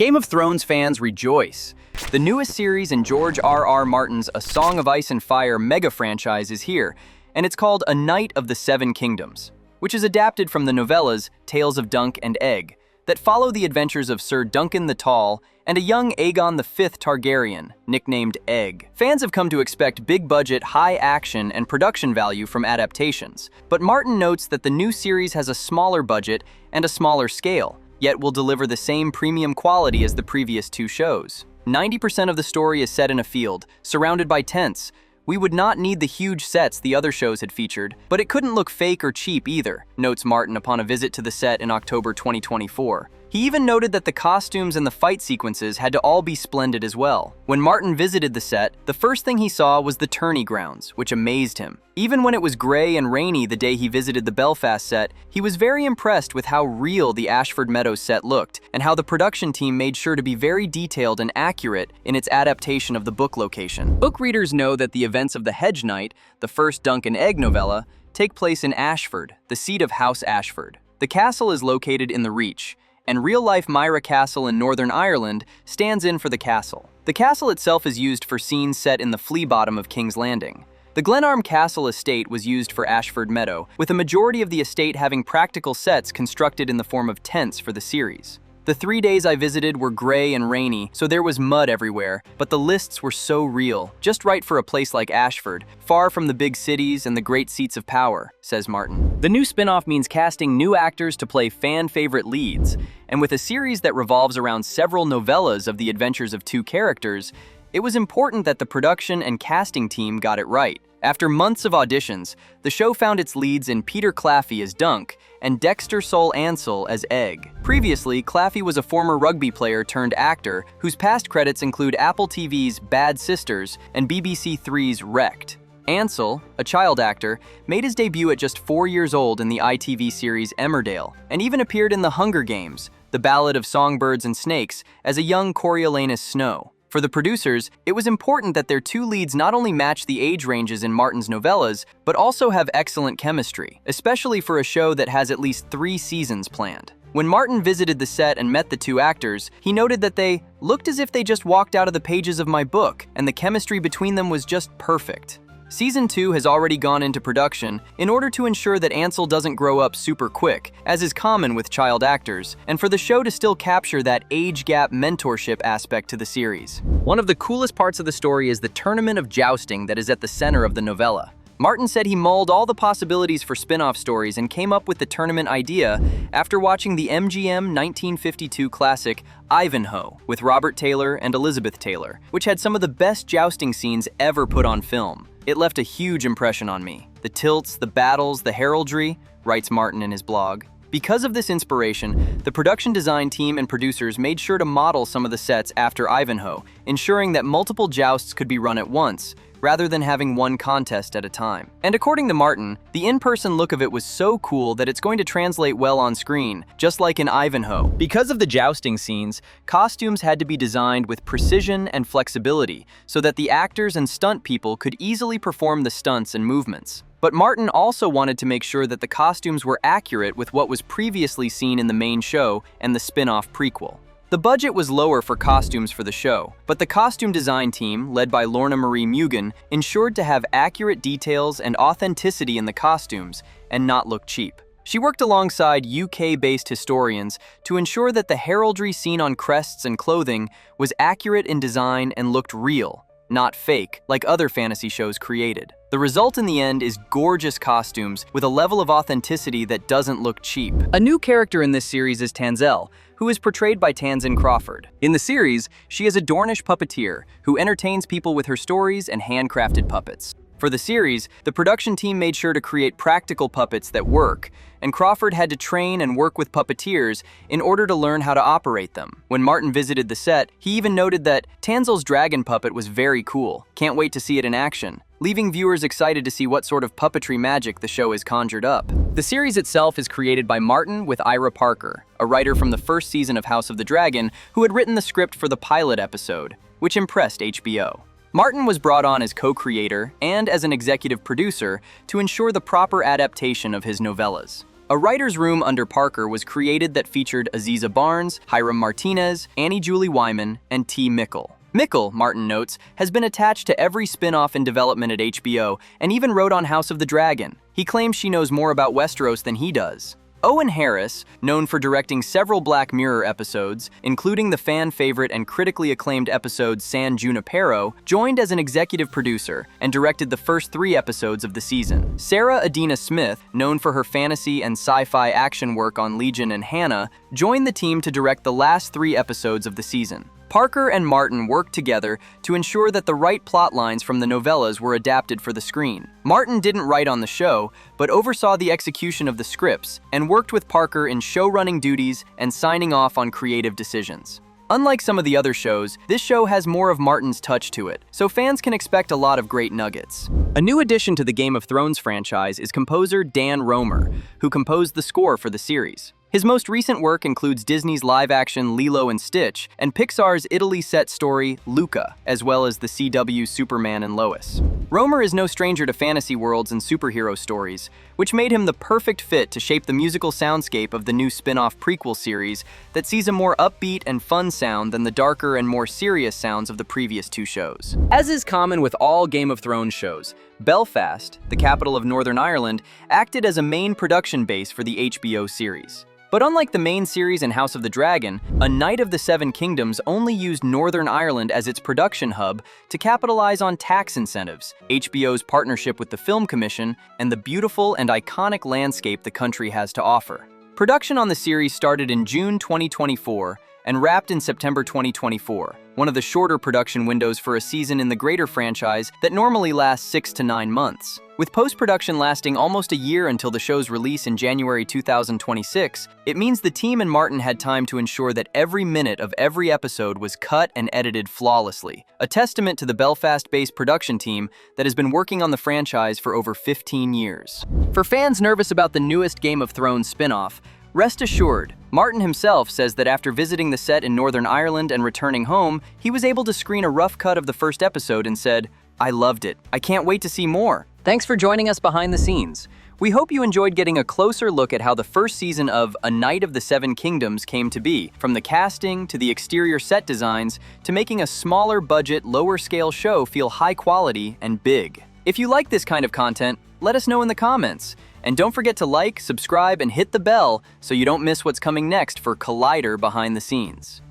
Game of Thrones fans rejoice. The newest series in George R.R. Martin's A Song of Ice and Fire mega franchise is here, and it's called A Knight of the Seven Kingdoms, which is adapted from the novellas Tales of Dunk and Egg, that follow the adventures of Sir Duncan the Tall and a young Aegon V Targaryen, nicknamed Egg. Fans have come to expect big-budget, high-action, and production value from adaptations, but Martin notes that the new series has a smaller budget and a smaller scale, yet will deliver the same premium quality as the previous two shows. 90% of the story is set in a field, surrounded by tents. We would not need the huge sets the other shows had featured, but it couldn't look fake or cheap either, notes Martin upon a visit to the set in October 2024. He even noted that the costumes and the fight sequences had to all be splendid as well. When Martin visited the set, the first thing he saw was the tourney grounds, which amazed him. Even when it was gray and rainy the day he visited the Belfast set, he was very impressed with how real the Ashford Meadow set looked, and how the production team made sure to be very detailed and accurate in its adaptation of the book location. Book readers know that the events of the Hedge Knight, the first Dunk and Egg novella, take place in Ashford, the seat of House Ashford. The castle is located in the Reach, and real-life Myra Castle in Northern Ireland stands in for the castle. The castle itself is used for scenes set in the flea bottom of King's Landing. The Glenarm Castle estate was used for Ashford Meadow, with a majority of the estate having practical sets constructed in the form of tents for the series. The 3 days I visited were gray and rainy, so there was mud everywhere, but the lists were so real, just right for a place like Ashford, far from the big cities and the great seats of power, says Martin. The new spin-off means casting new actors to play fan-favorite leads, and with a series that revolves around several novellas of the adventures of two characters, it was important that the production and casting team got it right. After months of auditions, the show found its leads in Peter Claffey as Dunk and Dexter Sol Ansell as Egg. Previously, Claffey was a former rugby player turned actor whose past credits include Apple TV's Bad Sisters and BBC Three's Wrecked. Ansell, a child actor, made his debut at just 4 years old in the ITV series Emmerdale, and even appeared in The Hunger Games, The Ballad of Songbirds and Snakes, as a young Coriolanus Snow. For the producers, it was important that their two leads not only match the age ranges in Martin's novellas, but also have excellent chemistry, especially for a show that has at least 3 seasons planned. When Martin visited the set and met the two actors, he noted that they looked as if they just walked out of the pages of my book, and the chemistry between them was just perfect. Season 2 has already gone into production in order to ensure that Ansell doesn't grow up super quick, as is common with child actors, and for the show to still capture that age gap mentorship aspect to the series. One of the coolest parts of the story is the tournament of jousting that is at the center of the novella. Martin said he mulled all the possibilities for spin-off stories and came up with the tournament idea after watching the MGM 1952 classic Ivanhoe with Robert Taylor and Elizabeth Taylor, which had some of the best jousting scenes ever put on film. It left a huge impression on me. The tilts, the battles, the heraldry, writes Martin in his blog. Because of this inspiration, the production design team and producers made sure to model some of the sets after Ivanhoe, ensuring that multiple jousts could be run at once, rather than having one contest at a time. And according to Martin, the in-person look of it was so cool that it's going to translate well on screen, just like in Ivanhoe. Because of the jousting scenes, costumes had to be designed with precision and flexibility, so that the actors and stunt people could easily perform the stunts and movements. But Martin also wanted to make sure that the costumes were accurate with what was previously seen in the main show and the spin-off prequel. The budget was lower for costumes for the show, but the costume design team, led by Lorna Marie Mugen, ensured to have accurate details and authenticity in the costumes and not look cheap. She worked alongside UK-based historians to ensure that the heraldry seen on crests and clothing was accurate in design and looked real, not fake, like other fantasy shows created. The result in the end is gorgeous costumes with a level of authenticity that doesn't look cheap. A new character in this series is Tanselle, who is portrayed by Tamsin Crawford. In the series, she is a Dornish puppeteer who entertains people with her stories and handcrafted puppets. For the series, the production team made sure to create practical puppets that work, and Crawford had to train and work with puppeteers in order to learn how to operate them. When Martin visited the set, he even noted that Tanselle's dragon puppet was very cool. Can't wait to see it in action, leaving viewers excited to see what sort of puppetry magic the show has conjured up. The series itself is created by Martin with Ira Parker, a writer from the first season of House of the Dragon who had written the script for the pilot episode, which impressed HBO. Martin was brought on as co-creator and as an executive producer to ensure the proper adaptation of his novellas. A writer's room under Parker was created that featured Aziza Barnes, Hiram Martinez, Annie Julie Wyman, and T. Mickle. Mickle, Martin notes, has been attached to every spin-off in development at HBO and even wrote on House of the Dragon. He claims she knows more about Westeros than he does. Owen Harris, known for directing several Black Mirror episodes, including the fan-favorite and critically acclaimed episode San Junipero, joined as an executive producer and directed the first 3 episodes of the season. Sarah Adina Smith, known for her fantasy and sci-fi action work on Legion and Hannah, joined the team to direct the last 3 episodes of the season. Parker and Martin worked together to ensure that the right plot lines from the novellas were adapted for the screen. Martin didn't write on the show, but oversaw the execution of the scripts and worked with Parker in show-running duties and signing off on creative decisions. Unlike some of the other shows, this show has more of Martin's touch to it, so fans can expect a lot of great nuggets. A new addition to the Game of Thrones franchise is composer Dan Romer, who composed the score for the series. His most recent work includes Disney's live-action Lilo and Stitch and Pixar's Italy-set story Luca, as well as the CW Superman and Lois. Romer is no stranger to fantasy worlds and superhero stories, which made him the perfect fit to shape the musical soundscape of the new spin-off prequel series that sees a more upbeat and fun sound than the darker and more serious sounds of the previous 2 shows. As is common with all Game of Thrones shows, Belfast, the capital of Northern Ireland, acted as a main production base for the HBO series. But unlike the main series and House of the Dragon, A Knight of the Seven Kingdoms only used Northern Ireland as its production hub to capitalize on tax incentives, HBO's partnership with the Film Commission, and the beautiful and iconic landscape the country has to offer. Production on the series started in June 2024 and wrapped in September 2024, one of the shorter production windows for a season in the greater franchise that normally lasts 6 to 9 months. With post-production lasting almost a year until the show's release in January 2026, it means the team and Martin had time to ensure that every minute of every episode was cut and edited flawlessly, a testament to the Belfast-based production team that has been working on the franchise for over 15 years. For fans nervous about the newest Game of Thrones spin-off, rest assured, Martin himself says that after visiting the set in Northern Ireland and returning home, he was able to screen a rough cut of the first episode and said, "I loved it. I can't wait to see more." Thanks for joining us behind the scenes. We hope you enjoyed getting a closer look at how the first season of A Knight of the Seven Kingdoms came to be, from the casting to the exterior set designs to making a smaller budget, lower scale show feel high quality and big. If you like this kind of content, let us know in the comments. And don't forget to like, subscribe, and hit the bell so you don't miss what's coming next for Collider Behind the Scenes.